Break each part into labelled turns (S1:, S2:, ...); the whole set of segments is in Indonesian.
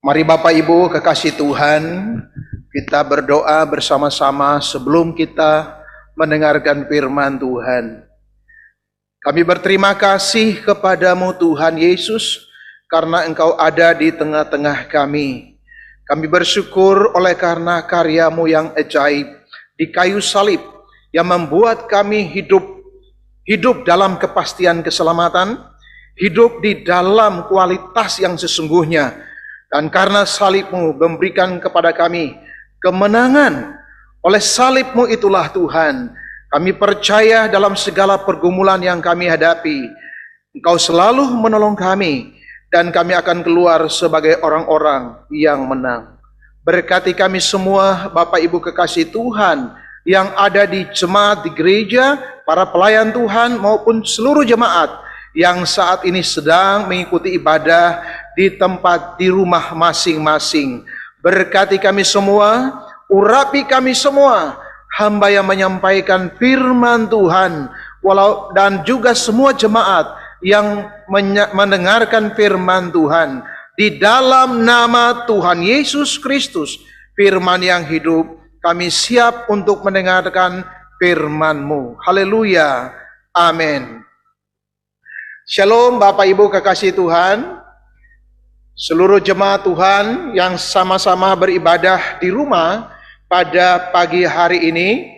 S1: Mari Bapak Ibu kekasih Tuhan, kita berdoa bersama-sama sebelum kita mendengarkan firman Tuhan. Kami berterima kasih kepadamu Tuhan Yesus, karena Engkau ada di tengah-tengah kami. Kami bersyukur oleh karena karyamu yang ajaib di kayu salib, yang membuat kami hidup dalam kepastian keselamatan, hidup di dalam kualitas yang sesungguhnya. Dan karena salib-Mu memberikan kepada kami kemenangan, oleh salib-Mu itulah Tuhan, kami percaya dalam segala pergumulan yang kami hadapi, Engkau selalu menolong kami, dan kami akan keluar sebagai orang-orang yang menang. Berkati kami semua, Bapak Ibu kekasih Tuhan, yang ada di jemaat di gereja, para pelayan Tuhan maupun seluruh jemaat yang saat ini sedang mengikuti ibadah di tempat di rumah masing-masing. Berkati kami semua, urapi kami semua, hamba yang menyampaikan firman Tuhan, dan juga semua jemaat yang mendengarkan firman Tuhan. Di dalam nama Tuhan Yesus Kristus, firman yang hidup, kami siap untuk mendengarkan firman-Mu. Haleluya. Amin. Shalom Bapak Ibu kekasih Tuhan, seluruh jemaat Tuhan yang sama-sama beribadah di rumah pada pagi hari ini.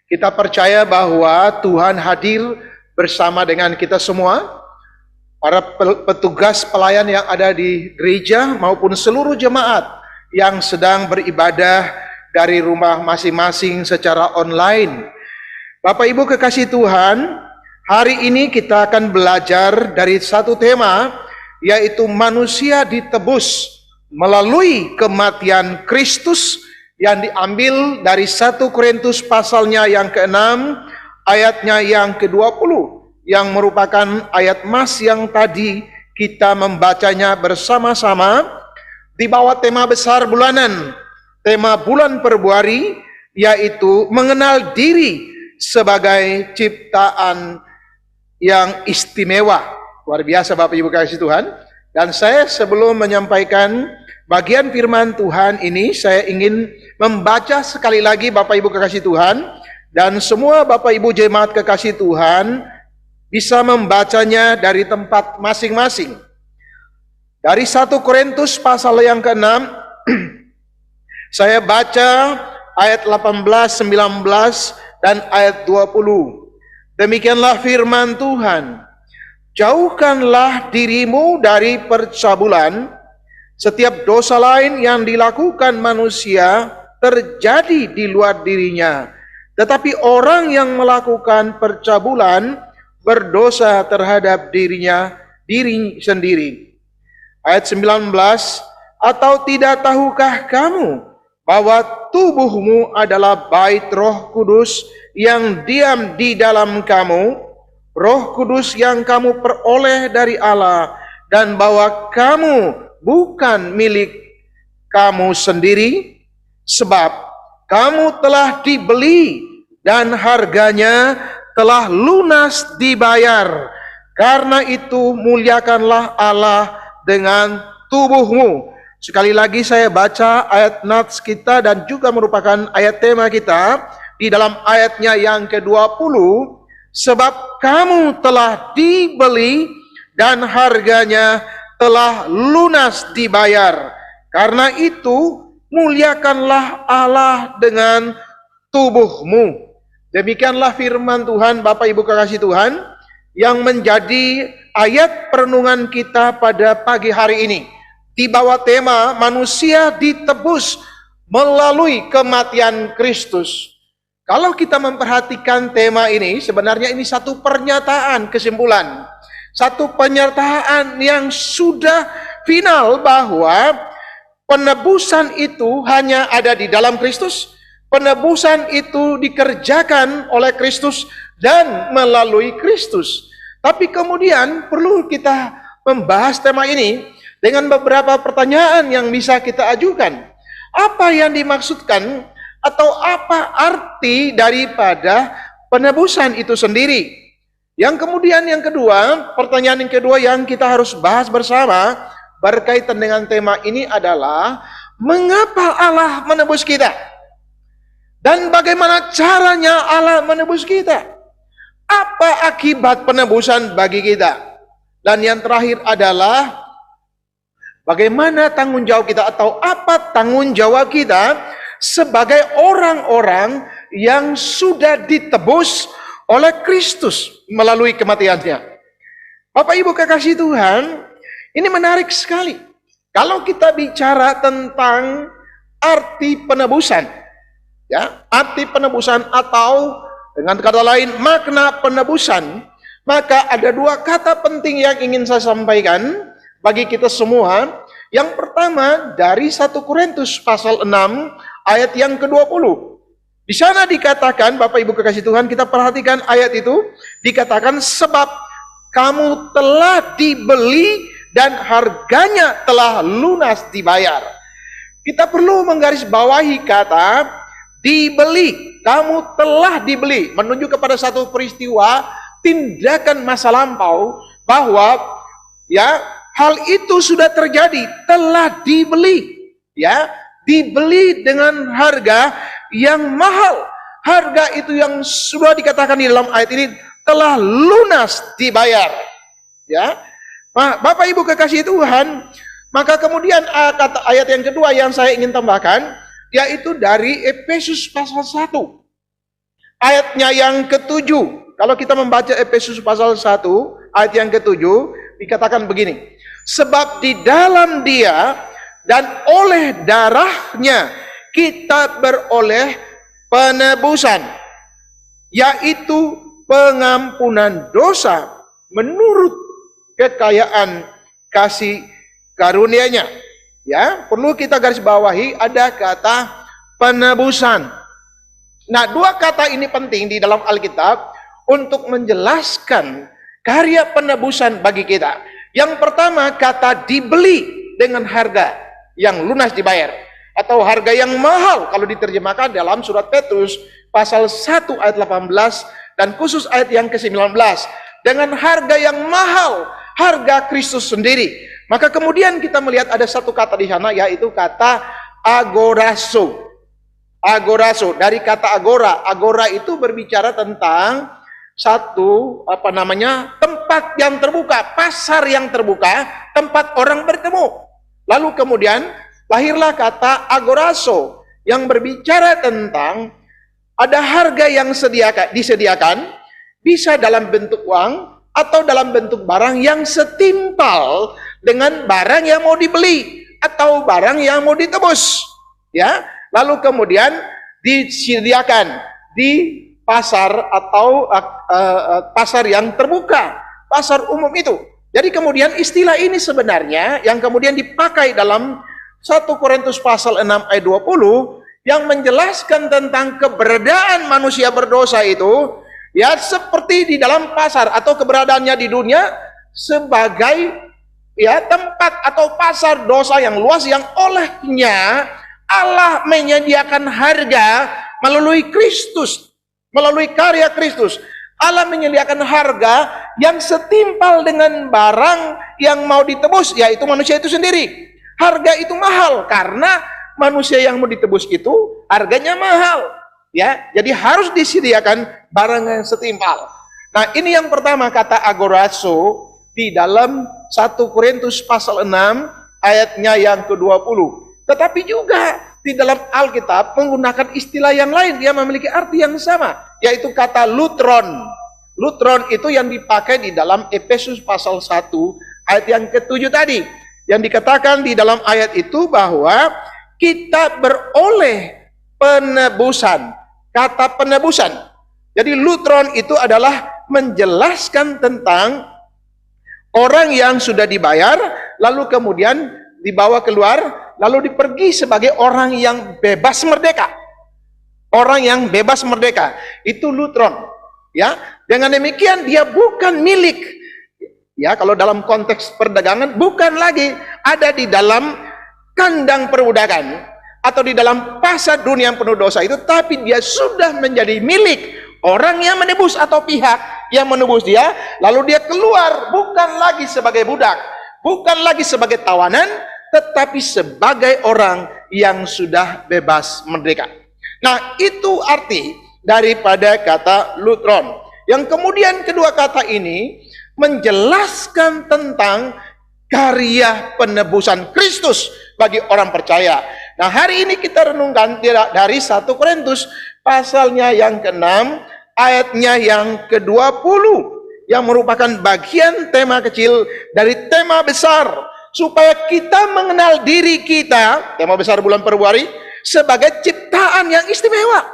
S1: Kita percaya bahwa Tuhan hadir bersama dengan kita semua, para petugas pelayan yang ada di gereja maupun seluruh jemaat yang sedang beribadah dari rumah masing-masing secara online. Bapak Ibu kekasih Tuhan, hari ini kita akan belajar dari satu tema, yaitu manusia ditebus melalui kematian Kristus, yang diambil dari 1 Korintus pasalnya yang ke-6, ayatnya yang ke-20, yang merupakan ayat mas yang tadi kita membacanya bersama-sama di bawah tema besar bulanan, tema bulan Februari, yaitu mengenal diri sebagai ciptaan yang istimewa. Luar biasa Bapak Ibu kasih Tuhan. Dan saya sebelum menyampaikan bagian firman Tuhan ini, saya ingin membaca sekali lagi Bapak Ibu kekasih Tuhan, dan semua Bapak Ibu jemaat kekasih Tuhan bisa membacanya dari tempat masing-masing. Dari 1 Korintus pasal yang ke-6, saya baca ayat 18, 19, dan ayat 20. Demikianlah firman Tuhan. Jauhkanlah dirimu dari percabulan. Setiap dosa lain yang dilakukan manusia terjadi di luar dirinya. Tetapi orang yang melakukan percabulan berdosa terhadap diri sendiri. Ayat 19. Atau tidak tahukah kamu bahwa tubuhmu adalah bait Roh Kudus yang diam di dalam kamu, Roh Kudus yang kamu peroleh dari Allah, dan bahwa kamu bukan milik kamu sendiri, sebab kamu telah dibeli dan harganya telah lunas dibayar. Karena itu muliakanlah Allah dengan tubuhmu. Sekali lagi saya baca ayat nats kita dan juga merupakan ayat tema kita di dalam ayatnya yang ke-20. Sebab kamu telah dibeli dan harganya telah lunas dibayar. Karena itu muliakanlah Allah dengan tubuhmu. Demikianlah firman Tuhan Bapak Ibu kekasih Tuhan, yang menjadi ayat perenungan kita pada pagi hari ini. Di bawah tema manusia ditebus melalui kematian Kristus. Kalau kita memperhatikan tema ini, sebenarnya ini satu pernyataan kesimpulan. Satu pernyataan yang sudah final bahwa penebusan itu hanya ada di dalam Kristus. Penebusan itu dikerjakan oleh Kristus dan melalui Kristus. Tapi kemudian perlu kita membahas tema ini dengan beberapa pertanyaan yang bisa kita ajukan. Apa yang dimaksudkan atau apa arti daripada penebusan itu sendiri? Yang kemudian yang kedua, pertanyaan yang kedua yang kita harus bahas bersama, berkaitan dengan tema ini adalah mengapa Allah menebus kita dan bagaimana caranya Allah menebus kita. Apa akibat penebusan bagi kita? Dan yang terakhir adalah bagaimana tanggung jawab kita atau apa tanggung jawab kita sebagai orang-orang yang sudah ditebus oleh Kristus melalui kematiannya. Bapak Ibu kekasih Tuhan, ini menarik sekali. Kalau kita bicara tentang arti penebusan, ya, arti penebusan atau dengan kata lain makna penebusan, maka ada dua kata penting yang ingin saya sampaikan bagi kita semua. Yang pertama dari 1 Korintus pasal 6 ayat yang ke-20. Di sana dikatakan, Bapak Ibu kekasih Tuhan, kita perhatikan ayat itu, dikatakan sebab kamu telah dibeli dan harganya telah lunas dibayar. Kita perlu menggarisbawahi kata dibeli. Kamu telah dibeli, menunjuk kepada satu peristiwa tindakan masa lampau bahwa ya hal itu sudah terjadi, telah dibeli, ya, dibeli dengan harga yang mahal. Harga itu yang sudah dikatakan di dalam ayat ini telah lunas dibayar, ya. Nah, Bapak Ibu kekasih Tuhan, maka kemudian kata ayat yang kedua yang saya ingin tambahkan, yaitu dari Efesus pasal 1. Ayatnya yang ke-7. Kalau kita membaca Efesus pasal 1, ayat yang ke-7, dikatakan begini. Sebab di dalam Dia dan oleh darahnya kita beroleh penebusan, yaitu pengampunan dosa menurut kekayaan kasih karunia-Nya. Ya, perlu kita garis bawahi ada kata penebusan. Nah, dua kata ini penting di dalam Alkitab untuk menjelaskan karya penebusan bagi kita. Yang pertama kata dibeli dengan harga yang lunas dibayar atau harga yang mahal kalau diterjemahkan dalam surat Petrus pasal 1 ayat 18 dan khusus ayat yang ke-19 dengan harga yang mahal, harga Kristus sendiri. Maka kemudian kita melihat ada satu kata di sana, yaitu kata agorazo. Agorazo, dari kata agora. Agora itu berbicara tentang satu tempat yang terbuka, pasar yang terbuka, tempat orang bertemu. Lalu kemudian lahirlah kata agorazo yang berbicara tentang ada harga yang disediakan, bisa dalam bentuk uang atau dalam bentuk barang yang setimpal dengan barang yang mau dibeli atau barang yang mau ditebus, ya. Lalu kemudian disediakan di pasar atau pasar yang terbuka, pasar umum itu. Jadi kemudian istilah ini sebenarnya yang kemudian dipakai dalam 1 Korintus pasal 6 ayat 20 yang menjelaskan tentang keberadaan manusia berdosa itu, ya, seperti di dalam pasar atau keberadaannya di dunia sebagai ya tempat atau pasar dosa yang luas yang olehnya Allah menyediakan harga melalui Kristus, melalui karya Kristus. Allah menyediakan harga yang setimpal dengan barang yang mau ditebus, yaitu manusia itu sendiri. Harga itu mahal karena manusia yang mau ditebus itu harganya mahal, ya. Jadi harus disediakan barang yang setimpal. Nah, ini yang pertama kata agorazo di dalam 1 Korintus pasal 6 ayatnya yang ke-20. Tetapi juga di dalam Alkitab menggunakan istilah yang lain, dia memiliki arti yang sama, yaitu kata lutron. Lutron itu yang dipakai di dalam Efesus pasal 1 ayat yang ke-7 tadi. Yang dikatakan di dalam ayat itu bahwa kita beroleh penebusan. Kata penebusan. Jadi lutron itu adalah menjelaskan tentang orang yang sudah dibayar, lalu kemudian dibawa keluar, lalu dipergi sebagai orang yang bebas merdeka. Orang yang bebas merdeka, itu lutron. Ya, dengan demikian dia bukan milik. Ya, kalau dalam konteks perdagangan bukan lagi ada di dalam kandang perbudakan atau di dalam pasar dunia yang penuh dosa itu, tapi dia sudah menjadi milik orang yang menebus atau pihak yang menebus dia, lalu dia keluar bukan lagi sebagai budak, bukan lagi sebagai tawanan, tetapi sebagai orang yang sudah bebas merdeka. Nah, itu arti daripada kata lutron. Yang kemudian kedua kata ini menjelaskan tentang karya penebusan Kristus bagi orang percaya. Nah, hari ini kita renungkan dari 1 Korintus pasalnya yang ke-6, ayatnya yang ke-20, yang merupakan bagian tema kecil dari tema besar, supaya kita mengenal diri kita, tema besar bulan Februari, sebagai ciptaan yang istimewa.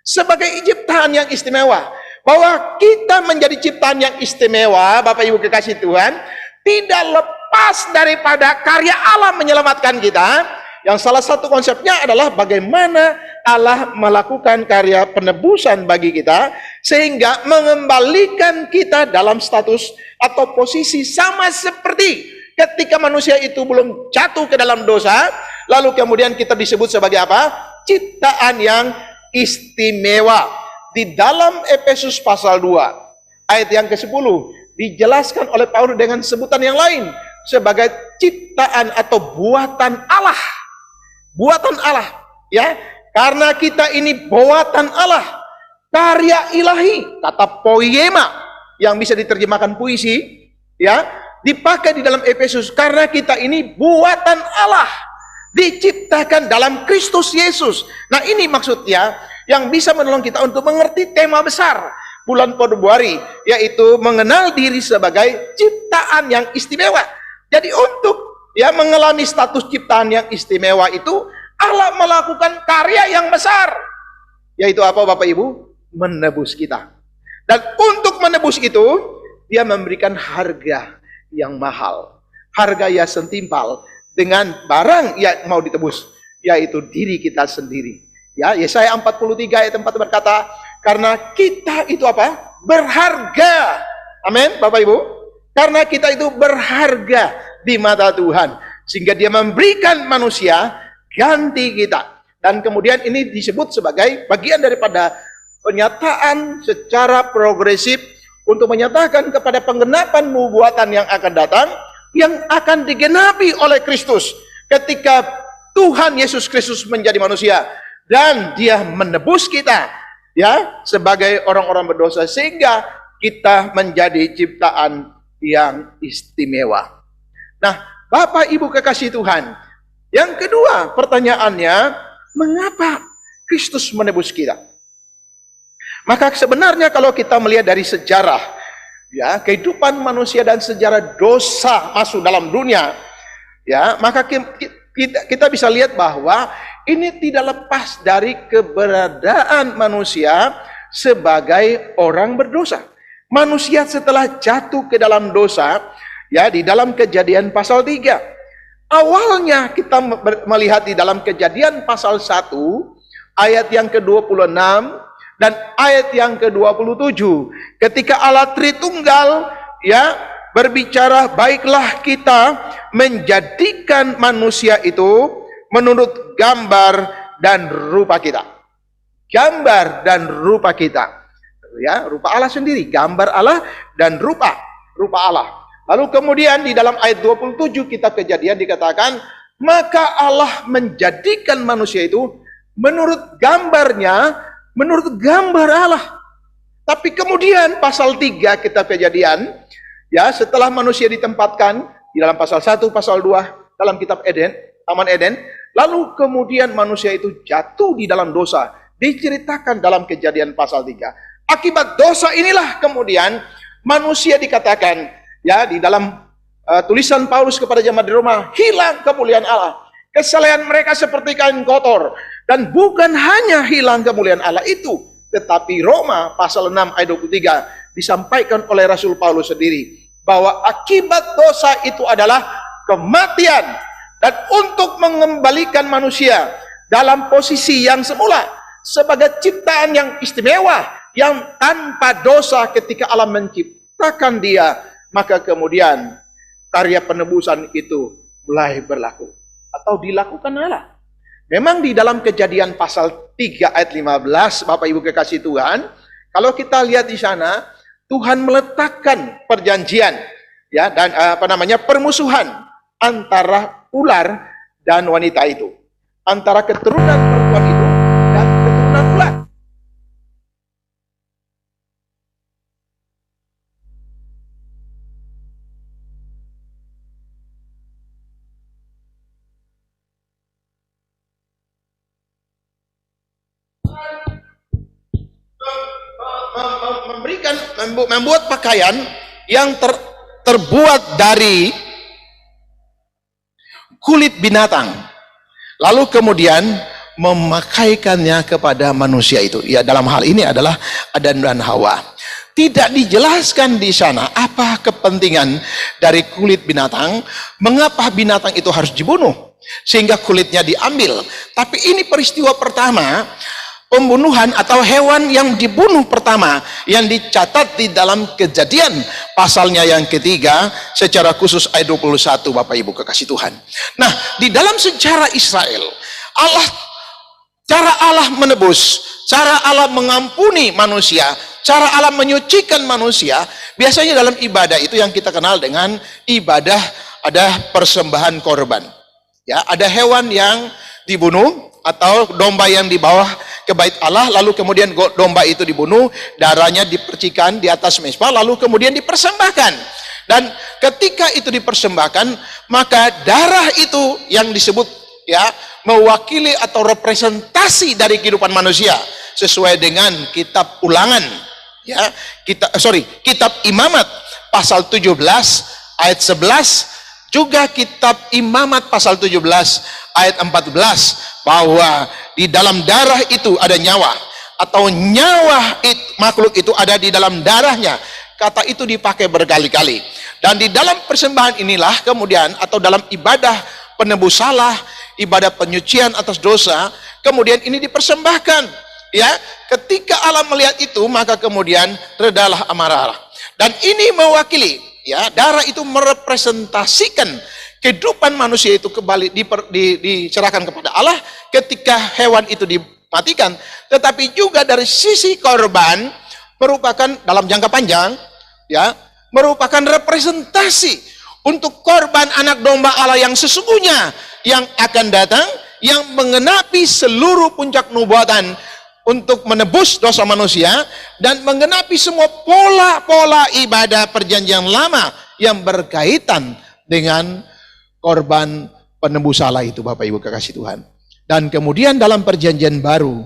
S1: Sebagai ciptaan yang istimewa. Bahwa kita menjadi ciptaan yang istimewa, Bapak Ibu kekasih Tuhan, tidak lepas daripada karya Allah menyelamatkan kita. Yang salah satu konsepnya adalah bagaimana Allah melakukan karya penebusan bagi kita, sehingga mengembalikan kita dalam status atau posisi sama seperti ketika manusia itu belum jatuh ke dalam dosa, lalu kemudian kita disebut sebagai apa? Ciptaan yang istimewa. Di dalam Efesus pasal 2, ayat yang ke-10, dijelaskan oleh Paulus dengan sebutan yang lain, sebagai ciptaan atau buatan Allah. Buatan Allah, ya. Karena kita ini buatan Allah, karya ilahi, kata poiema, yang bisa diterjemahkan puisi, ya, dipakai di dalam Efesus, karena kita ini buatan Allah, diciptakan dalam Kristus Yesus. Nah, ini maksudnya yang bisa menolong kita untuk mengerti tema besar bulan Februari, yaitu mengenal diri sebagai ciptaan yang istimewa. Jadi untuk mengalami status ciptaan yang istimewa itu, Allah melakukan karya yang besar, yaitu apa Bapak Ibu? Menebus kita. Dan untuk menebus itu, Dia memberikan harga yang mahal, harga yang setimpal dengan barang yang mau ditebus, yaitu diri kita sendiri. Ya, Yesaya 43 ayat 4 berkata, karena kita itu apa? Berharga. Amin, Bapak Ibu. Karena kita itu berharga di mata Tuhan, sehingga Dia memberikan manusia ganti kita. Dan kemudian ini disebut sebagai bagian daripada penyataan secara progresif untuk menyatakan kepada penggenapan nubuatan yang akan datang, yang akan digenapi oleh Kristus ketika Tuhan Yesus Kristus menjadi manusia. Dan Dia menebus kita, ya, sebagai orang-orang berdosa, sehingga kita menjadi ciptaan yang istimewa. Nah, Bapak Ibu kekasih Tuhan, yang kedua pertanyaannya, mengapa Kristus menebus kita? Maka sebenarnya kalau kita melihat dari sejarah, ya, kehidupan manusia dan sejarah dosa masuk dalam dunia, ya, maka kita bisa lihat bahwa ini tidak lepas dari keberadaan manusia sebagai orang berdosa. Manusia setelah jatuh ke dalam dosa, ya, di dalam Kejadian pasal 3. Awalnya kita melihat di dalam Kejadian pasal 1, ayat yang ke-26 dan ayat yang ke-27. Ketika Allah Tritunggal, ya, berbicara, baiklah kita menjadikan manusia itu menurut gambar dan rupa kita. Gambar dan rupa kita. Ya, rupa Allah sendiri, gambar Allah dan rupa Allah. Lalu kemudian di dalam ayat 27 kitab Kejadian dikatakan, maka Allah menjadikan manusia itu menurut gambarnya, menurut gambar Allah. Tapi kemudian pasal 3 kitab Kejadian, ya, setelah manusia ditempatkan di dalam pasal 1, pasal 2 dalam kitab Eden, Taman Eden, lalu kemudian manusia itu jatuh di dalam dosa, diceritakan dalam Kejadian pasal 3. Akibat dosa inilah kemudian manusia dikatakan, ya, di dalam tulisan Paulus kepada jemaat di Roma, hilang kemuliaan Allah. Kesalehan mereka seperti kain kotor. Dan bukan hanya hilang kemuliaan Allah itu, tetapi Roma pasal 6 ayat 23 disampaikan oleh Rasul Paulus sendiri, bahwa akibat dosa itu adalah kematian. Dan untuk mengembalikan manusia dalam posisi yang semula, sebagai ciptaan yang istimewa, yang tanpa dosa ketika Allah menciptakan dia, maka kemudian karya penebusan itu mulai berlaku atau dilakukan Allah. Memang di dalam Kejadian pasal 3 ayat 15, Bapak Ibu kekasih Tuhan, kalau kita lihat di sana, Tuhan meletakkan perjanjian, ya, dan permusuhan antara ular dan wanita itu, antara keturunan perempuan itu dan keturunan ular. Membuat pakaian yang terbuat dari kulit binatang, lalu kemudian memakaikannya kepada manusia itu. Ya, dalam hal ini adalah Adam dan Hawa. Tidak dijelaskan di sana apa kepentingan dari kulit binatang, mengapa binatang itu harus dibunuh sehingga kulitnya diambil. Tapi ini peristiwa pertama pembunuhan atau hewan yang dibunuh pertama yang dicatat di dalam Kejadian pasalnya yang ketiga, secara khusus ayat 21, Bapak Ibu kekasih Tuhan. Nah, di dalam sejarah Israel, cara Allah menebus, cara Allah mengampuni manusia, cara Allah menyucikan manusia, biasanya dalam ibadah itu yang kita kenal dengan ibadah ada persembahan korban. Ya, ada hewan yang dibunuh atau domba yang dibawa ke bait Allah, lalu kemudian domba itu dibunuh, darahnya dipercikan di atas mezbah, lalu kemudian dipersembahkan. Dan ketika itu dipersembahkan, maka darah itu yang disebut ya mewakili atau representasi dari kehidupan manusia sesuai dengan kitab Ulangan ya, kitab Imamat pasal 17 ayat 11, juga kitab Imamat pasal 17 ayat 14, bahwa di dalam darah itu ada nyawa, atau nyawa makhluk itu ada di dalam darahnya. Kata itu dipakai berkali-kali. Dan di dalam persembahan inilah kemudian, atau dalam ibadah penebus salah, ibadah penyucian atas dosa, kemudian ini dipersembahkan. Ya, ketika Allah melihat itu, maka kemudian redalah amarah. Dan ini mewakili, ya, darah itu merepresentasikan kehidupan manusia itu kembali diserahkan kepada Allah ketika hewan itu dimatikan. Tetapi juga dari sisi korban merupakan dalam jangka panjang ya, merupakan representasi untuk korban anak domba Allah yang sesungguhnya yang akan datang, yang menggenapi seluruh puncak nubuatan untuk menebus dosa manusia dan menggenapi semua pola-pola ibadah perjanjian lama yang berkaitan dengan korban penebus salah itu, Bapak Ibu kekasih Tuhan. Dan kemudian dalam perjanjian baru,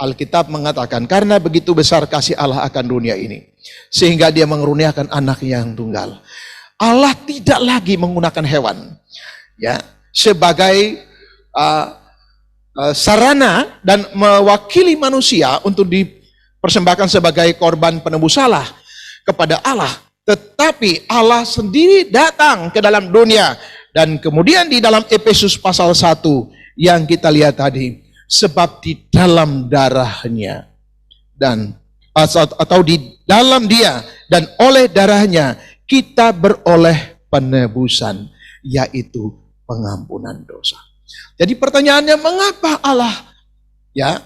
S1: Alkitab mengatakan, karena begitu besar kasih Allah akan dunia ini, sehingga dia mengeruniakan anak yang tunggal. Allah tidak lagi menggunakan hewan ya sebagai sarana dan mewakili manusia untuk dipersembahkan sebagai korban penebus salah kepada Allah. Tetapi Allah sendiri datang ke dalam dunia. Dan kemudian di dalam Efesus pasal 1 yang kita lihat tadi, sebab di dalam darahnya dan atau di dalam dia dan oleh darahnya kita beroleh penebusan, yaitu pengampunan dosa. Jadi pertanyaannya, mengapa Allah ya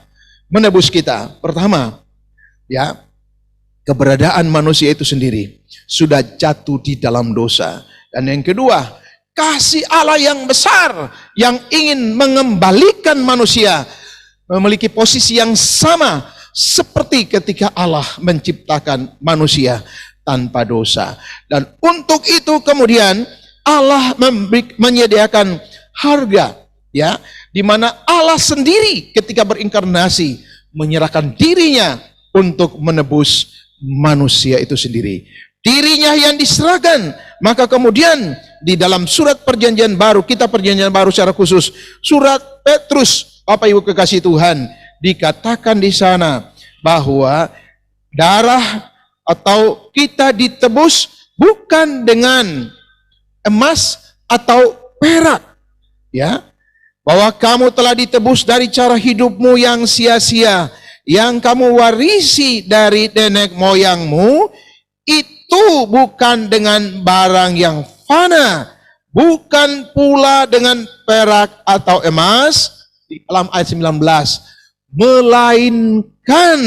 S1: menebus kita? Pertama, ya, keberadaan manusia itu sendiri sudah jatuh di dalam dosa. Dan yang kedua, kasih Allah yang besar yang ingin mengembalikan manusia memiliki posisi yang sama seperti ketika Allah menciptakan manusia tanpa dosa. Dan untuk itu kemudian Allah menyediakan harga ya, di mana Allah sendiri ketika berinkarnasi menyerahkan dirinya untuk menebus manusia itu sendiri. Dirinya yang diserahkan, maka kemudian di dalam surat perjanjian baru, kitab perjanjian baru secara khusus, surat Petrus, Bapak Ibu kekasih Tuhan, dikatakan di sana bahwa darah atau kita ditebus bukan dengan emas atau perak, ya, bahwa kamu telah ditebus dari cara hidupmu yang sia-sia, yang kamu warisi dari nenek moyangmu, itu bukan dengan barang yang fana, bukan pula dengan perak atau emas, di dalam ayat 19, melainkan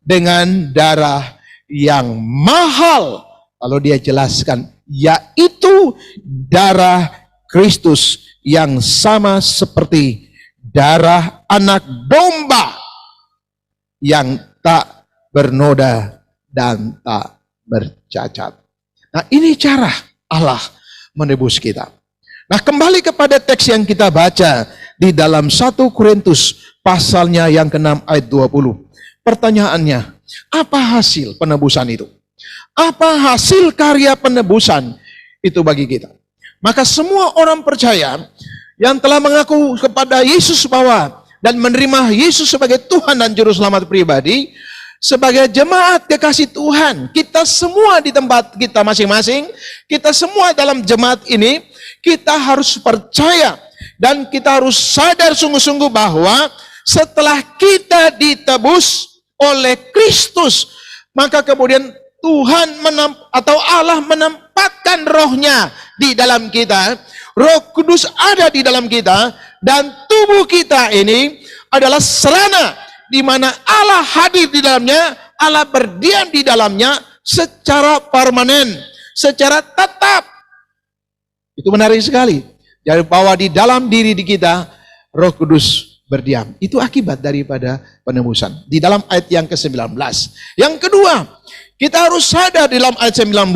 S1: dengan darah yang mahal. Lalu dia jelaskan, yaitu darah Kristus yang sama seperti darah anak domba yang tak bernoda dan tak bercacat. Nah, ini cara Allah menebus kita. Nah, kembali kepada teks yang kita baca di dalam 1 Korintus pasalnya yang ke-6 ayat 20. Pertanyaannya, apa hasil penebusan itu? Apa hasil karya penebusan itu bagi kita? Maka semua orang percaya yang telah mengaku kepada Yesus bahwa dan menerima Yesus sebagai Tuhan dan Juru Selamat pribadi, sebagai jemaat kekasih Tuhan, kita semua di tempat kita masing-masing, kita semua dalam jemaat ini, kita harus percaya dan kita harus sadar sungguh-sungguh bahwa setelah kita ditebus oleh Kristus, maka kemudian Tuhan atau Allah menempatkan rohnya di dalam kita. Roh Kudus ada di dalam kita dan tubuh kita ini adalah sarana di mana Allah hadir di dalamnya, Allah berdiam di dalamnya secara permanen, secara tetap. Itu menarik sekali. Jadi bahwa di dalam diri kita Roh Kudus berdiam. Itu akibat daripada penebusan. Di dalam ayat yang ke-19. Yang kedua, kita harus sadar di dalam ayat 19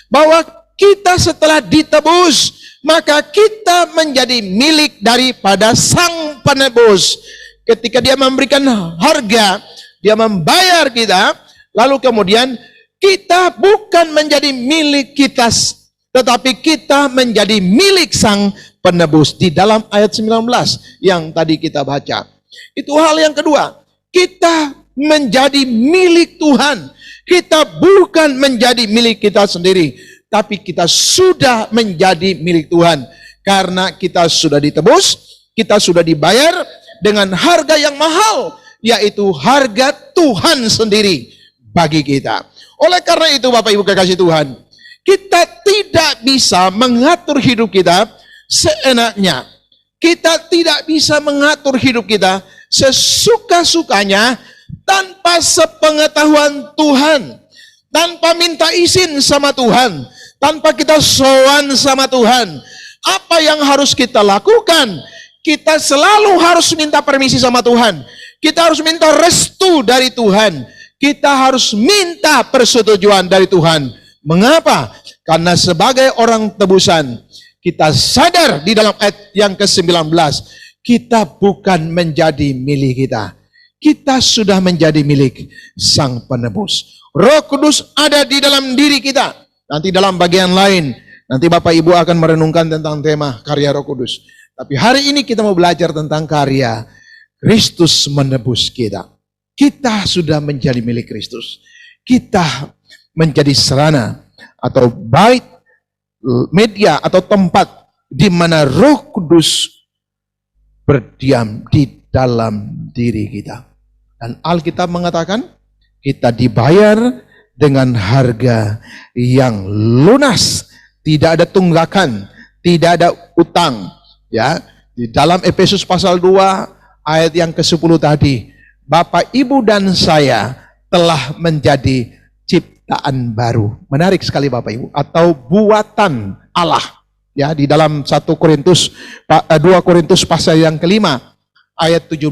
S1: bahwa kita setelah ditebus, maka kita menjadi milik daripada Sang Penebus. Ketika Dia memberikan harga, Dia membayar kita, lalu kemudian kita bukan menjadi milik kita, tetapi kita menjadi milik Sang Penebus. Di dalam ayat 19 yang tadi kita baca. Itu hal yang kedua. Kita menjadi milik Tuhan. Kita bukan menjadi milik kita sendiri, tapi kita sudah menjadi milik Tuhan. Karena kita sudah ditebus, kita sudah dibayar dengan harga yang mahal, yaitu harga Tuhan sendiri bagi kita. Oleh karena itu Bapak Ibu kekasih Tuhan, kita tidak bisa mengatur hidup kita seenaknya. Kita tidak bisa mengatur hidup kita sesuka-sukanya tanpa sepengetahuan Tuhan, tanpa minta izin sama Tuhan, tanpa kita sowan sama Tuhan. Apa yang harus kita lakukan? Kita selalu harus minta permisi sama Tuhan. Kita harus minta restu dari Tuhan. Kita harus minta persetujuan dari Tuhan. Mengapa? Karena sebagai orang tebusan, kita sadar di dalam ayat yang ke-19, kita bukan menjadi milik kita. Kita sudah menjadi milik Sang Penebus. Roh Kudus ada di dalam diri kita. Nanti dalam bagian lain, nanti Bapak Ibu akan merenungkan tentang tema karya Roh Kudus. Tapi hari ini kita mau belajar tentang karya Kristus menebus kita. Kita sudah menjadi milik Kristus. Kita menjadi sarana atau bait, media atau tempat di mana Roh Kudus berdiam di dalam diri kita. Dan Alkitab mengatakan kita dibayar dengan harga yang lunas, tidak ada tunggakan, tidak ada utang. Ya, di dalam Efesus pasal 2 ayat yang ke-10 tadi, Bapak, Ibu dan saya telah menjadi ciptaan baru. Menarik sekali Bapak Ibu, atau buatan Allah. Ya, di dalam 2 Korintus pasal yang ke-5 ayat 17,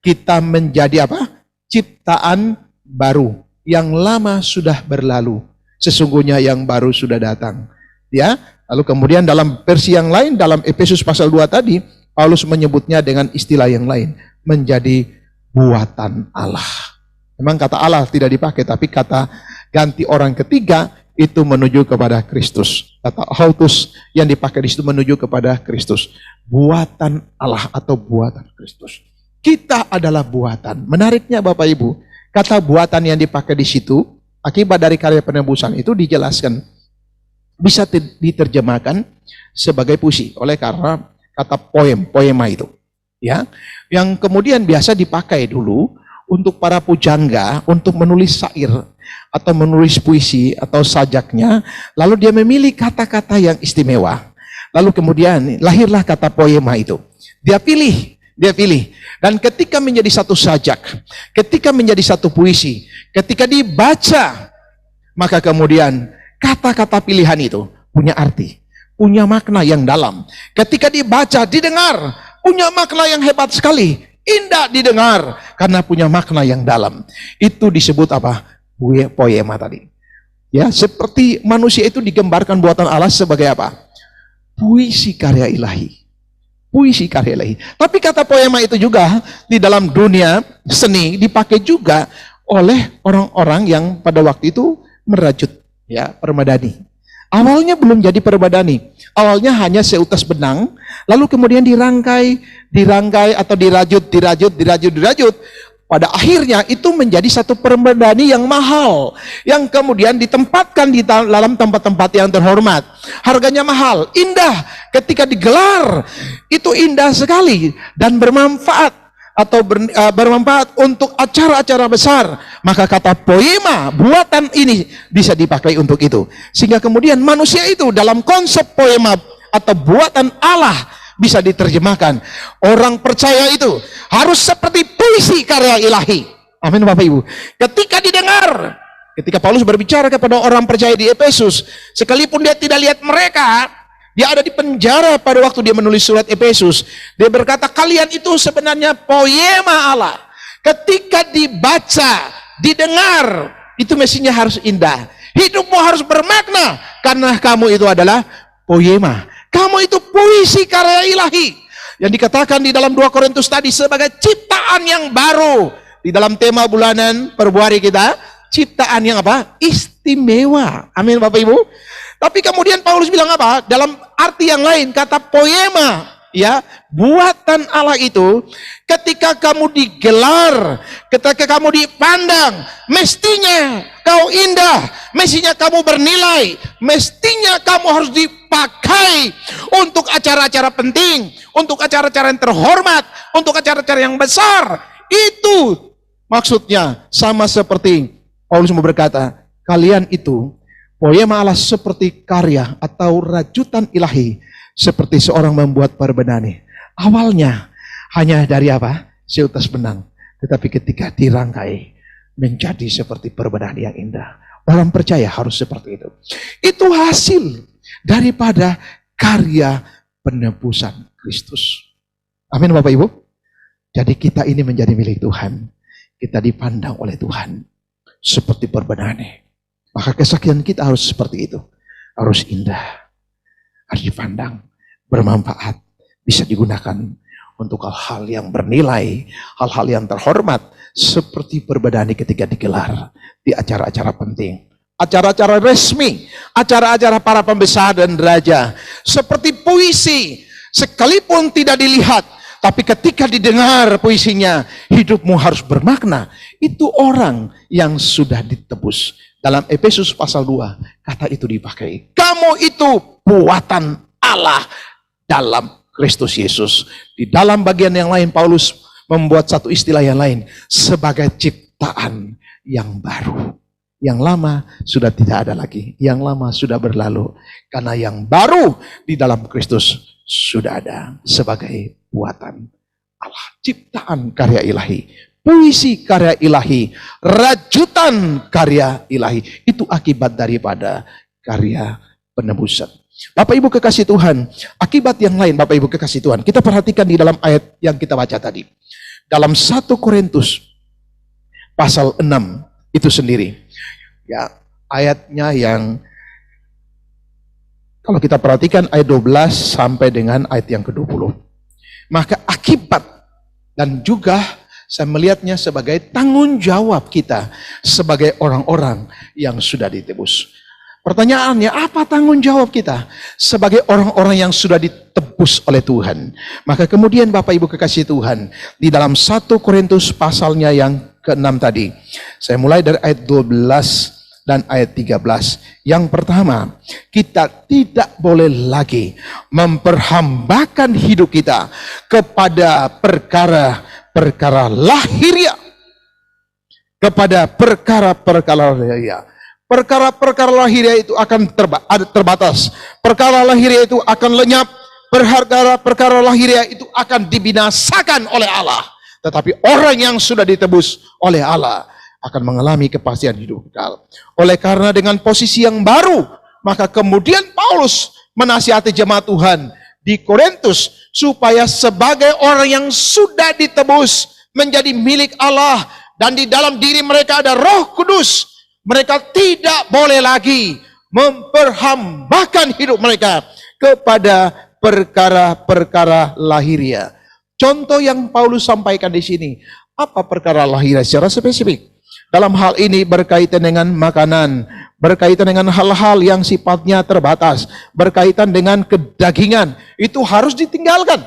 S1: kita menjadi apa? Ciptaan baru. Yang lama sudah berlalu, sesungguhnya yang baru sudah datang. Ya, lalu kemudian dalam versi yang lain, dalam Efesus pasal 2 tadi, Paulus menyebutnya dengan istilah yang lain, menjadi buatan Allah. Memang kata Allah tidak dipakai, tapi kata ganti orang ketiga itu menuju kepada Kristus. Kata autos yang dipakai di situ menuju kepada Kristus. Buatan Allah atau buatan Kristus. Kita adalah buatan. Menariknya Bapak Ibu, kata buatan yang dipakai di situ, akibat dari karya penebusan itu dijelaskan, bisa diterjemahkan sebagai puisi, oleh karena kata poema itu. Ya, yang kemudian biasa dipakai dulu untuk para pujangga, untuk menulis syair, atau menulis puisi, atau sajaknya, lalu dia memilih kata-kata yang istimewa. Lalu kemudian lahirlah kata poema itu. Dia pilih. Dan ketika menjadi satu sajak, ketika menjadi satu puisi, ketika dibaca, maka kemudian kata-kata pilihan itu punya arti, punya makna yang dalam. Ketika dibaca, didengar, punya makna yang hebat sekali. Indah didengar karena punya makna yang dalam. Itu disebut apa? Poema tadi. Ya, seperti manusia itu digambarkan buatan Allah sebagai apa? Puisi karya ilahi. Puisi karya ilahi. Tapi kata poema itu juga di dalam dunia seni dipakai juga oleh orang-orang yang pada waktu itu merajut, ya, permadani. Awalnya belum jadi permadani. Awalnya hanya seutas benang, lalu kemudian dirangkai atau dirajut. Pada akhirnya itu menjadi satu permadani yang mahal, yang kemudian ditempatkan di dalam tempat-tempat yang terhormat. Harganya mahal, indah, ketika digelar itu indah sekali dan bermanfaat atau bermanfaat untuk acara-acara besar. Maka kata poema, buatan ini bisa dipakai untuk itu. Sehingga kemudian manusia itu dalam konsep poema atau buatan Allah bisa diterjemahkan. Orang percaya itu harus seperti puisi karya ilahi. Amin Bapak Ibu. Ketika didengar, ketika Paulus berbicara kepada orang percaya di Efesus, sekalipun dia tidak lihat mereka, dia ada di penjara pada waktu dia menulis surat Efesus. Dia berkata, kalian itu sebenarnya poema Allah. Ketika dibaca, didengar, itu mestinya harus indah. Hidupmu harus bermakna karena kamu itu adalah poema. Kamu itu puisi karya ilahi. Yang dikatakan di dalam 2 Korintus tadi sebagai ciptaan yang baru. Di dalam tema bulanan perbuari kita, ciptaan yang apa? Istimewa. Amin Bapak Ibu. Tapi kemudian Paulus bilang apa? Dalam arti yang lain, kata poema, ya, buatan Allah itu ketika kamu digelar, ketika kamu dipandang, mestinya kau indah, mestinya kamu bernilai, mestinya kamu harus dipakai untuk acara-acara penting, untuk acara-acara yang terhormat, untuk acara-acara yang besar. Itu maksudnya sama seperti Paulus mau berkata, kalian itu poema Allah seperti karya atau rajutan ilahi, seperti seorang membuat perbenani. Awalnya hanya dari apa? Seutas benang. Tetapi ketika dirangkai menjadi seperti perbenani yang indah. Orang percaya harus seperti itu. Itu hasil daripada karya penebusan Kristus. Amin Bapak Ibu. Jadi kita ini menjadi milik Tuhan. Kita dipandang oleh Tuhan seperti perbenani. Maka kesaksian kita harus seperti itu. Harus indah. Harus dipandang, bermanfaat, bisa digunakan untuk hal-hal yang bernilai, hal-hal yang terhormat, seperti perbenani ketika digelar di acara-acara penting, acara-acara resmi, acara-acara para pembesar dan raja, seperti puisi, sekalipun tidak dilihat, tapi ketika didengar puisinya, hidupmu harus bermakna. Itu orang yang sudah ditebus. Dalam Efesus pasal 2, kata itu dipakai. Kamu itu buatan Allah dalam Kristus Yesus. Di dalam bagian yang lain, Paulus membuat satu istilah yang lain. Sebagai ciptaan yang baru. Yang lama sudah tidak ada lagi. Yang lama sudah berlalu. Karena yang baru di dalam Kristus sudah ada sebagai buatan Allah. Ciptaan karya ilahi. Puisi karya ilahi, rajutan karya ilahi. Itu akibat daripada karya penebusan. Bapak Ibu kekasih Tuhan, akibat yang lain Bapak Ibu kekasih Tuhan. Kita perhatikan di dalam ayat yang kita baca tadi. Dalam 1 Korintus pasal 6 itu sendiri. Ya, ayatnya yang kalau kita perhatikan ayat 12 sampai dengan ayat yang ke-20. Maka akibat dan juga saya melihatnya sebagai tanggung jawab kita sebagai orang-orang yang sudah ditebus. Pertanyaannya, apa tanggung jawab kita sebagai orang-orang yang sudah ditebus oleh Tuhan? Maka kemudian Bapak Ibu kekasih Tuhan, di dalam 1 Korintus pasalnya yang ke-6 tadi, saya mulai dari ayat 12 dan ayat 13. Yang pertama, kita tidak boleh lagi memperhambakan hidup kita kepada perkara lahiriah, kepada perkara-perkara lahiriah. Perkara-perkara lahiriah itu akan terbatas. Perkara lahiriah itu akan lenyap. Perkara lahiriah itu akan dibinasakan oleh Allah. Tetapi orang yang sudah ditebus oleh Allah, akan mengalami kepastian hidup kekal. Oleh karena dengan posisi yang baru, maka kemudian Paulus menasihati jemaat Tuhan di Korintus supaya sebagai orang yang sudah ditebus menjadi milik Allah dan di dalam diri mereka ada Roh Kudus, mereka tidak boleh lagi memperhambakan hidup mereka kepada perkara-perkara lahiriah. Contoh yang Paulus sampaikan di sini, apa perkara lahiriah secara spesifik? Dalam hal ini berkaitan dengan makanan, berkaitan dengan hal-hal yang sifatnya terbatas, berkaitan dengan kedagingan, itu harus ditinggalkan.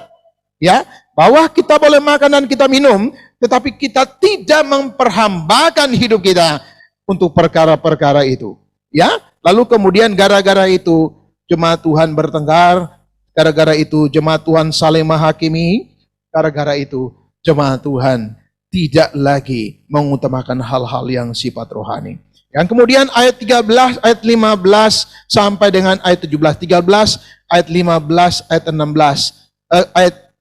S1: Ya, bahwa kita boleh makan dan kita minum, tetapi kita tidak memperhambakan hidup kita untuk perkara-perkara itu. Ya, lalu kemudian gara-gara itu jemaat Tuhan bertengkar, gara-gara itu jemaat Tuhan saling menghakimi, gara-gara itu jemaat Tuhan tidak lagi mengutamakan hal-hal yang sifat rohani. Yang kemudian ayat 13, ayat 15 sampai dengan ayat 17, 13, ayat 15, ayat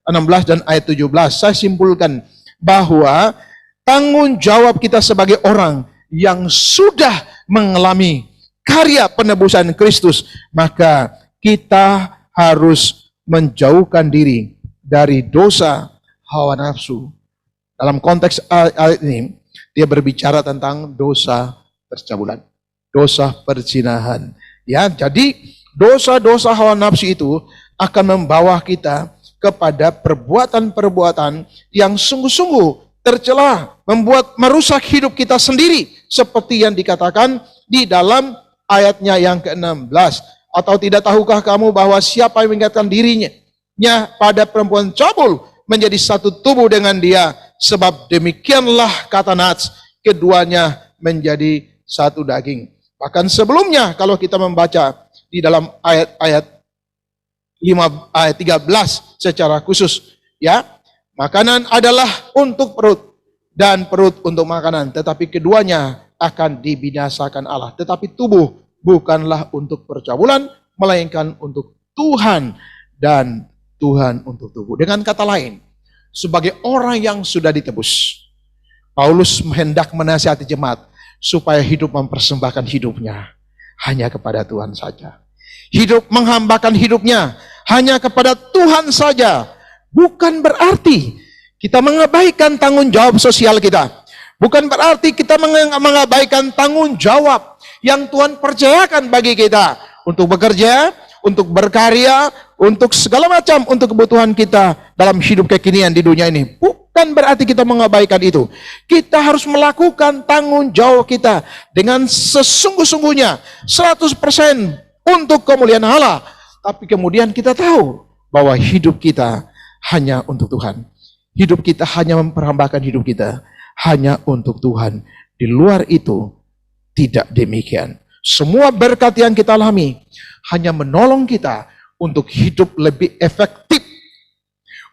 S1: 16 dan ayat 17. Saya simpulkan bahwa tanggung jawab kita sebagai orang yang sudah mengalami karya penebusan Kristus, maka kita harus menjauhkan diri dari dosa hawa nafsu. Dalam konteks ayat ini, dia berbicara tentang dosa percabulan, dosa perzinahan. Ya, jadi dosa-dosa hawa nafsu itu akan membawa kita kepada perbuatan-perbuatan yang sungguh-sungguh tercela, membuat merusak hidup kita sendiri, seperti yang dikatakan di dalam ayatnya yang ke-16. Atau tidak tahukah kamu bahwa siapa yang mengingatkan dirinya pada perempuan cabul menjadi satu tubuh dengan dia, sebab demikianlah kata Nats, keduanya menjadi satu daging. Bahkan sebelumnya kalau kita membaca di dalam ayat 13 secara khusus, ya, makanan adalah untuk perut dan perut untuk makanan, tetapi keduanya akan dibinasakan Allah. Tetapi tubuh bukanlah untuk percabulan, melainkan untuk Tuhan dan Tuhan untuk tubuh. Dengan kata lain, sebagai orang yang sudah ditebus, Paulus hendak menasihati jemaat supaya hidup mempersembahkan hidupnya hanya kepada Tuhan saja. Hidup menghambakan hidupnya hanya kepada Tuhan saja. Bukan berarti kita mengabaikan tanggung jawab sosial kita. Bukan berarti kita mengabaikan tanggung jawab yang Tuhan percayakan bagi kita untuk bekerja, untuk berkarya, untuk segala macam, untuk kebutuhan kita dalam hidup kekinian di dunia ini. Bukan berarti kita mengabaikan itu. Kita harus melakukan tanggung jawab kita dengan sesungguh-sungguhnya, 100% untuk kemuliaan Allah. Tapi kemudian kita tahu bahwa hidup kita hanya untuk Tuhan. Hidup kita hanya memperhambakan hidup kita hanya untuk Tuhan. Di luar itu tidak demikian. Semua berkat yang kita alami hanya menolong kita untuk hidup lebih efektif,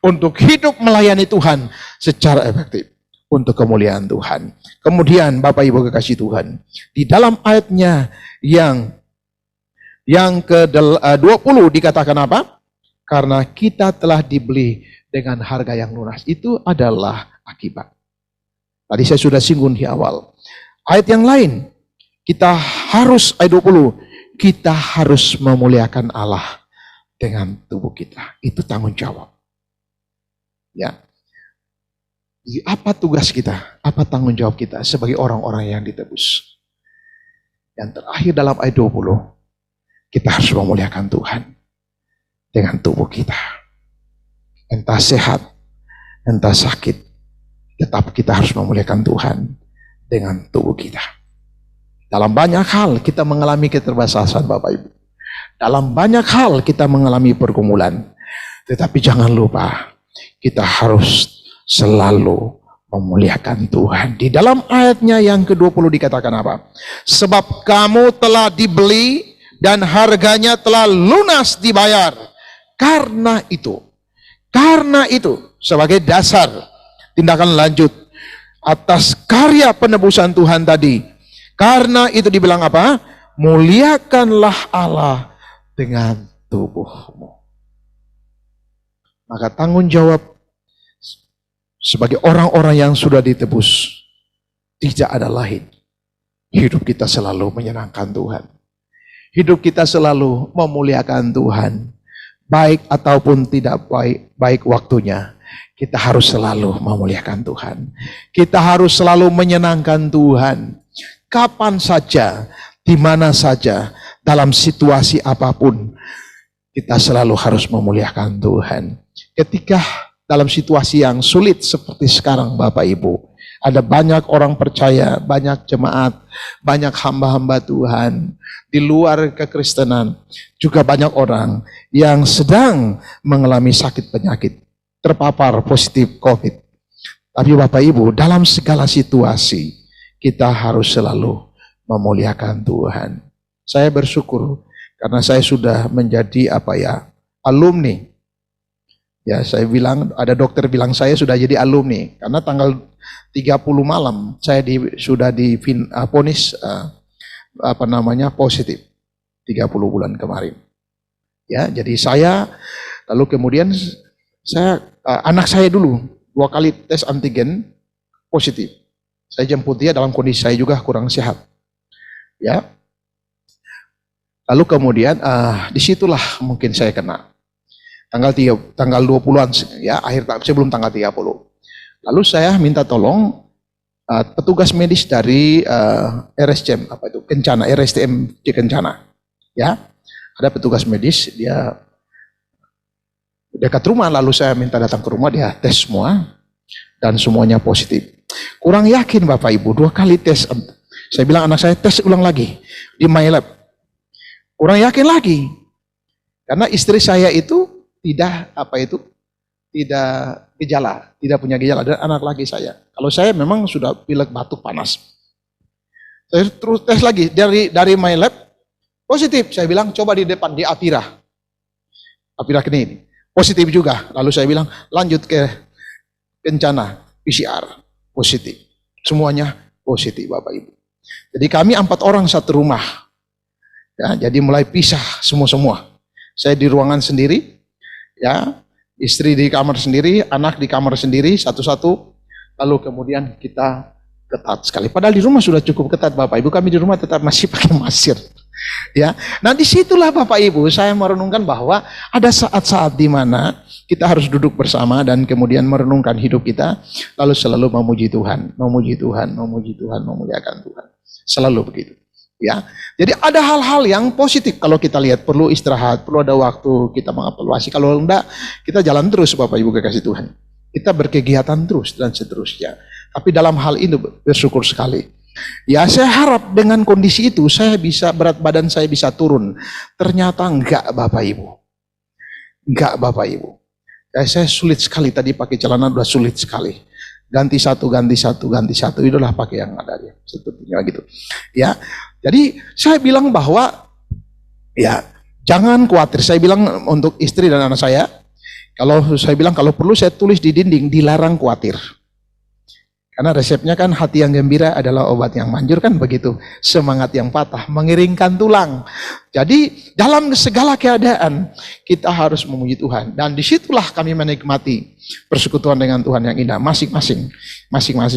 S1: untuk hidup melayani Tuhan secara efektif, untuk kemuliaan Tuhan. Kemudian Bapak Ibu kekasih Tuhan, di dalam ayatnya yang ke-20 dikatakan apa? Karena kita telah dibeli dengan harga yang lunas. Itu adalah akibat. Tadi saya sudah singgung di awal. Ayat yang lain, kita harus, ayat 20, kita harus memuliakan Allah dengan tubuh kita. Itu tanggung jawab. Ya. Jadi apa tugas kita? Apa tanggung jawab kita sebagai orang-orang yang ditebus? Yang terakhir dalam ayat 20, kita harus memuliakan Tuhan dengan tubuh kita. Entah sehat, entah sakit, tetap kita harus memuliakan Tuhan dengan tubuh kita. Dalam banyak hal kita mengalami keterbatasan Bapak Ibu. Dalam banyak hal kita mengalami pergumulan. Tetapi jangan lupa, kita harus selalu memuliakan Tuhan. Di dalam ayatnya yang ke-20 dikatakan apa? Sebab kamu telah dibeli dan harganya telah lunas dibayar. Karena itu sebagai dasar tindakan lanjut atas karya penebusan Tuhan tadi. Karena itu dibilang apa? Muliakanlah Allah dengan tubuhmu. Maka tanggung jawab sebagai orang-orang yang sudah ditebus tidak ada lain. Hidup kita selalu menyenangkan Tuhan. Hidup kita selalu memuliakan Tuhan. Baik ataupun tidak baik waktunya, kita harus selalu memuliakan Tuhan. Kita harus selalu menyenangkan Tuhan. Kapan saja, di mana saja, dalam situasi apapun, kita selalu harus memuliakan Tuhan. Ketika dalam situasi yang sulit seperti sekarang Bapak Ibu, ada banyak orang percaya, banyak jemaat, banyak hamba-hamba Tuhan di luar kekristenan, juga banyak orang yang sedang mengalami sakit penyakit, terpapar positif COVID. Tapi Bapak Ibu, dalam segala situasi, kita harus selalu memuliakan Tuhan. Saya bersyukur karena saya sudah menjadi alumni. Ya, saya bilang, ada dokter bilang saya sudah jadi alumni karena tanggal 30 malam saya sudah divonis positif 30 bulan kemarin. Ya, jadi saya lalu kemudian anak saya dulu 2 kali tes antigen positif. Saya jemput dia dalam kondisi saya juga kurang sehat. Ya. Lalu kemudian disitulah mungkin saya kena. Tanggal 20-an ya, sebelum tanggal 30. Lalu saya minta tolong petugas medis dari RSCM Kencana, RSTM di Kencana. Ya. Ada petugas medis, dia dekat rumah, lalu saya minta datang ke rumah, dia tes semua dan semuanya positif. Kurang yakin Bapak Ibu, 2 kali tes. Saya bilang anak saya tes ulang lagi di MyLab. Kurang yakin lagi. Karena istri saya itu tidak gejala, tidak punya gejala, dan anak lagi saya. Kalau saya memang sudah pilek, batuk, panas. Saya terus tes lagi dari MyLab positif. Saya bilang coba di depan di Apira ini positif juga. Lalu saya bilang lanjut ke Kencana PCR positif. Semuanya positif Bapak Ibu. Jadi kami 4 orang satu rumah. Ya, jadi mulai pisah semua. Saya di ruangan sendiri, ya, istri di kamar sendiri, anak di kamar sendiri, satu-satu. Lalu kemudian kita ketat sekali. Padahal di rumah sudah cukup ketat Bapak Ibu. Kami di rumah tetap masih pakai masker. Ya, nah disitulah Bapak Ibu saya merenungkan bahwa ada saat-saat di mana kita harus duduk bersama dan kemudian merenungkan hidup kita, lalu selalu memuji Tuhan, memuliakan Tuhan, selalu begitu. Ya, jadi ada hal-hal yang positif kalau kita lihat, perlu istirahat, perlu ada waktu kita mengevaluasi. Kalau enggak, kita jalan terus Bapak Ibu kekasih Tuhan. Kita berkegiatan terus dan seterusnya. Tapi dalam hal ini bersyukur sekali. Ya, saya harap dengan kondisi itu berat badan saya bisa turun. Ternyata enggak Bapak Ibu. Enggak Bapak Ibu. Ya, saya sulit sekali tadi pakai celana, udah sulit sekali. Ganti satu, itulah pakai yang ada dia. Sepertinya gitu. Ya. Jadi saya bilang bahwa ya jangan khawatir. Saya bilang untuk istri dan anak saya, kalau perlu saya tulis di dinding, dilarang khawatir. Karena resepnya kan hati yang gembira adalah obat yang manjur, kan begitu. Semangat yang patah mengeringkan tulang. Jadi dalam segala keadaan kita harus memuji Tuhan. Dan disitulah kami menikmati persekutuan dengan Tuhan yang indah. Masing-masing.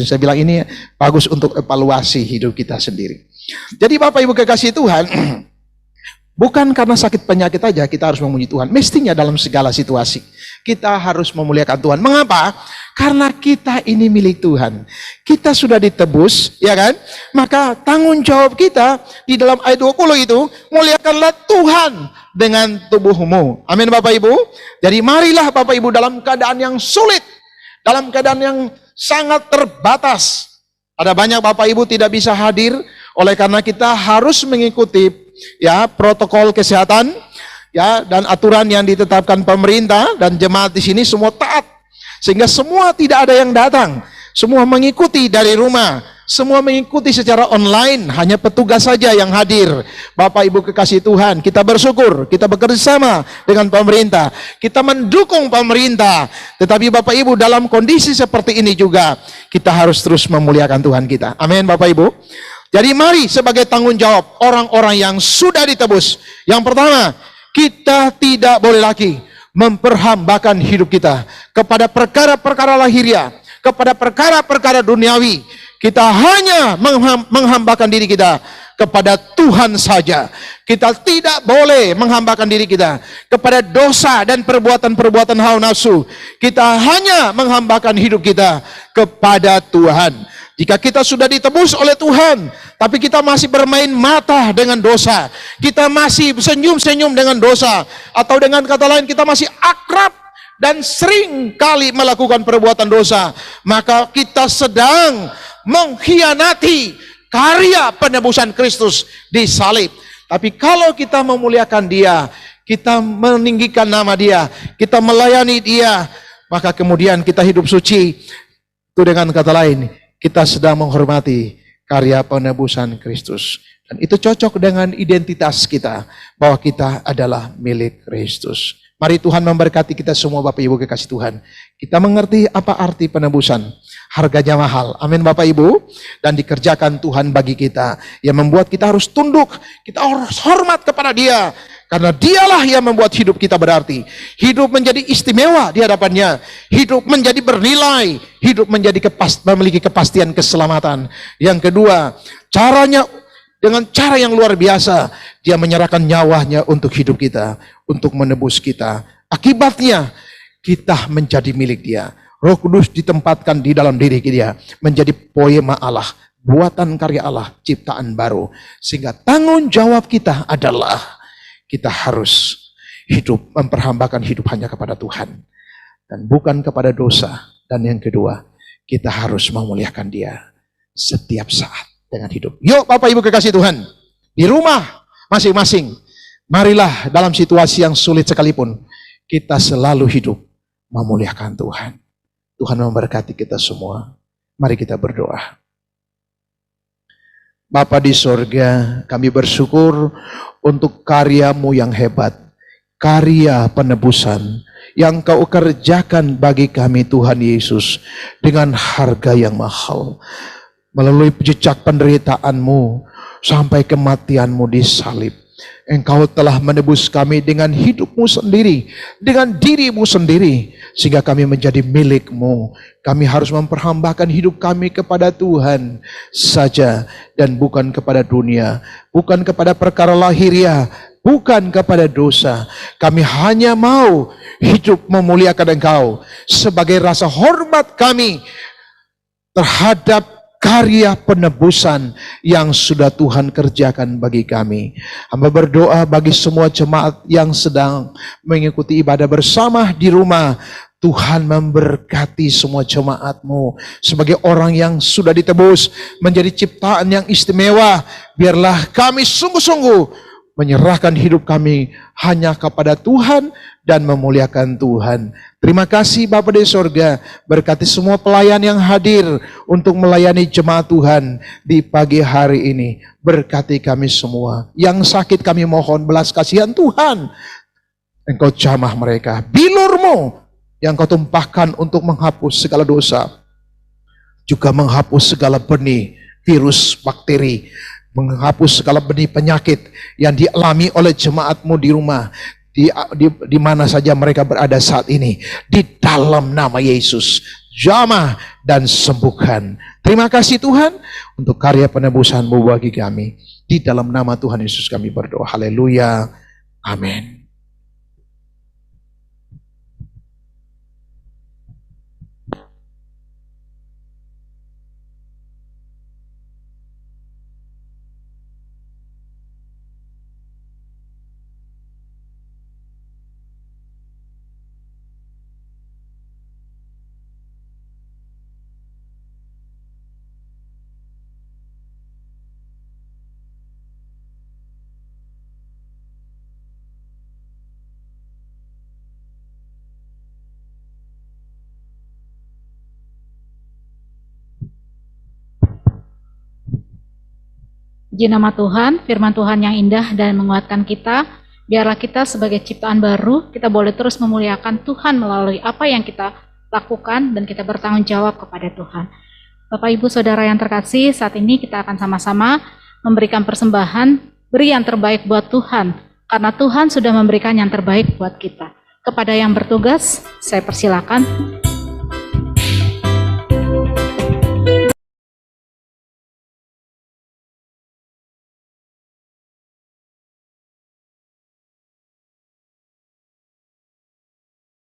S1: Saya bilang ini bagus untuk evaluasi hidup kita sendiri. Jadi Bapak Ibu kekasih Tuhan, bukan karena sakit penyakit aja kita harus memuji Tuhan. Mestinya dalam segala situasi kita harus memuliakan Tuhan. Mengapa? Karena kita ini milik Tuhan. Kita sudah ditebus, ya kan? Maka tanggung jawab kita di dalam ayat 20 itu, muliakanlah Tuhan dengan tubuhmu. Amin Bapak Ibu. Jadi marilah Bapak Ibu dalam keadaan yang sulit, dalam keadaan yang sangat terbatas. Ada banyak Bapak Ibu tidak bisa hadir, oleh karena kita harus mengikuti ya protokol kesehatan, ya, dan aturan yang ditetapkan pemerintah, dan jemaat di sini semua taat. Sehingga semua tidak ada yang datang. Semua mengikuti dari rumah. Semua mengikuti secara online. Hanya petugas saja yang hadir. Bapak Ibu kekasih Tuhan, kita bersyukur. Kita bekerja sama dengan pemerintah. Kita mendukung pemerintah. Tetapi Bapak Ibu dalam kondisi seperti ini juga, kita harus terus memuliakan Tuhan kita. Amin Bapak Ibu. Jadi mari sebagai tanggung jawab orang-orang yang sudah ditebus. Yang pertama, kita tidak boleh lagi memperhambakan hidup kita kepada perkara-perkara lahiriah, kepada perkara-perkara duniawi.
S2: Kita hanya menghambakan diri kita kepada Tuhan saja. Kita tidak boleh menghambakan diri kita kepada dosa dan perbuatan-perbuatan hawa nafsu. Kita hanya menghambakan hidup kita kepada Tuhan. Jika kita sudah ditebus oleh Tuhan, tapi kita masih bermain mata dengan dosa, kita masih senyum-senyum dengan dosa, atau dengan kata lain kita masih akrab dan sering kali melakukan perbuatan dosa, maka kita sedang mengkhianati karya penebusan Kristus di salib. Tapi kalau kita memuliakan Dia, kita meninggikan nama Dia, kita melayani Dia, maka kemudian kita hidup suci. Itu dengan kata lain, kita sedang menghormati karya penebusan Kristus. Dan itu cocok dengan identitas kita, bahwa kita adalah milik Kristus. Mari Tuhan memberkati kita semua, Bapak Ibu kekasih Tuhan. Kita mengerti apa arti penebusan. Harganya mahal. Amin Bapak Ibu. Dan dikerjakan Tuhan bagi kita. Yang membuat kita harus tunduk. Kita harus hormat kepada Dia. Karena Dialah yang membuat hidup kita berarti. Hidup menjadi istimewa di hadapannya. Hidup menjadi bernilai. Hidup menjadi memiliki kepastian keselamatan. Yang kedua, caranya dengan cara yang luar biasa. Dia menyerahkan nyawanya untuk hidup kita. Untuk menebus kita. Akibatnya kita menjadi milik Dia. Roh Kudus ditempatkan di dalam diri Dia. Menjadi poema Allah. Buatan karya Allah. Ciptaan baru. Sehingga tanggung jawab kita adalah kita harus hidup, memperhambakan hidup hanya kepada Tuhan. Dan bukan kepada dosa. Dan yang kedua, kita harus memuliakan Dia setiap saat dengan hidup. Yuk Bapak Ibu kekasih Tuhan. Di rumah masing-masing. Marilah dalam situasi yang sulit sekalipun. Kita selalu hidup memuliakan Tuhan. Tuhan memberkati kita semua. Mari kita berdoa. Bapa di sorga, kami bersyukur untuk karya-Mu yang hebat. Karya penebusan yang Kau kerjakan bagi kami Tuhan Yesus dengan harga yang mahal. Melalui jejak penderitaan-Mu sampai kematian-Mu di salib. Engkau telah menebus kami dengan hidup-Mu sendiri, dengan diri-Mu sendiri, sehingga kami menjadi milik-Mu. Kami harus memperhambakan hidup kami kepada Tuhan saja, dan bukan kepada dunia, bukan kepada perkara lahiriah, bukan kepada dosa. Kami hanya mau hidup memuliakan Engkau sebagai rasa hormat kami terhadap karya penebusan yang sudah Tuhan kerjakan bagi kami. Hamba berdoa bagi semua jemaat yang sedang mengikuti ibadah bersama di rumah. Tuhan memberkati semua jemaat-Mu sebagai orang yang sudah ditebus menjadi ciptaan yang istimewa. Biarlah kami sungguh-sungguh menyerahkan hidup kami hanya kepada Tuhan dan memuliakan Tuhan. Terima kasih Bapa di sorga. Berkati semua pelayan yang hadir untuk melayani jemaat Tuhan di pagi hari ini. Berkati kami semua. Yang sakit kami mohon belas kasihan Tuhan. Engkau jamah mereka. Bilur-Mu yang Kau tumpahkan untuk menghapus segala dosa. Juga menghapus segala benih, virus, bakteri. Menghapus segala benih penyakit yang dialami oleh jemaat-Mu di rumah. Di mana saja mereka berada saat ini. Di dalam nama Yesus. Jamah dan sembuhkan. Terima kasih Tuhan untuk karya penebusan-Mu bagi kami. Di dalam nama Tuhan Yesus kami berdoa. Haleluya. Amin.
S3: Puji nama Tuhan, firman Tuhan yang indah dan menguatkan kita. Biarlah kita sebagai ciptaan baru, kita boleh terus memuliakan Tuhan melalui apa yang kita lakukan dan kita bertanggung jawab kepada Tuhan. Bapak Ibu Saudara yang terkasih, saat ini kita akan sama-sama memberikan persembahan, beri yang terbaik buat Tuhan. Karena Tuhan sudah memberikan yang terbaik buat kita. Kepada yang bertugas, saya persilakan.